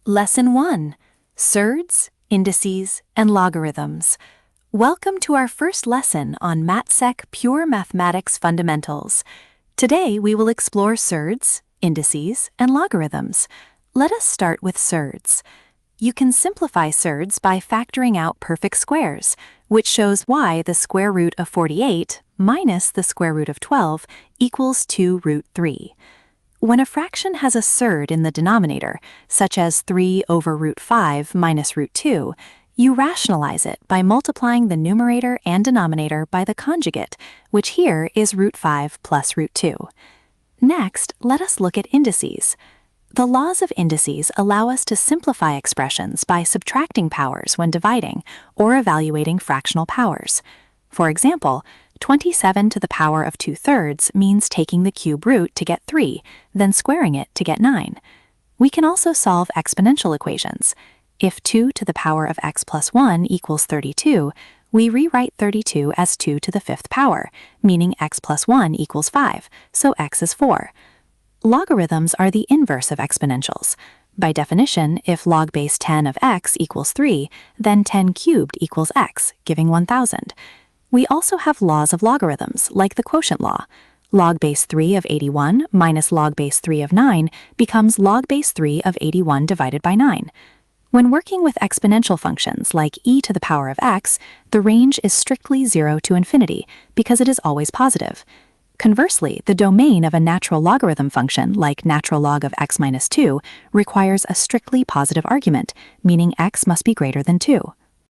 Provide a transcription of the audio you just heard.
Lesson 1. Surds, Indices, and Logarithms. Welcome to our first lesson on MATSEC Pure Mathematics Fundamentals. Today we will explore surds, indices, and logarithms. Let us start with surds. You can simplify surds by factoring out perfect squares, which shows why the square root of 48 minus the square root of 12 equals 2 root 3. When a fraction has a surd in the denominator, such as 3 over root 5 minus root 2, you rationalize it by multiplying the numerator and denominator by the conjugate, which here is root 5 plus root 2. Next, let us look at indices. The laws of indices allow us to simplify expressions by subtracting powers when dividing or evaluating fractional powers. For example, 27 to the power of 2/3 means taking the cube root to get 3, then squaring it to get 9. We can also solve exponential equations. If 2 to the power of x plus 1 equals 32, we rewrite 32 as 2 to the 5th power, meaning x plus 1 equals 5, so x is 4. Logarithms are the inverse of exponentials. By definition, if log base 10 of x equals 3, then 10 cubed equals x, giving 1000. We also have laws of logarithms, like the quotient law. Log base 3 of 81 minus log base 3 of 9 becomes log base 3 of 81 divided by 9. When working with exponential functions like e to the power of x, the range is strictly 0 to infinity because it is always positive. Conversely, the domain of a natural logarithm function like natural log of x minus 2 requires a strictly positive argument, meaning x must be greater than 2.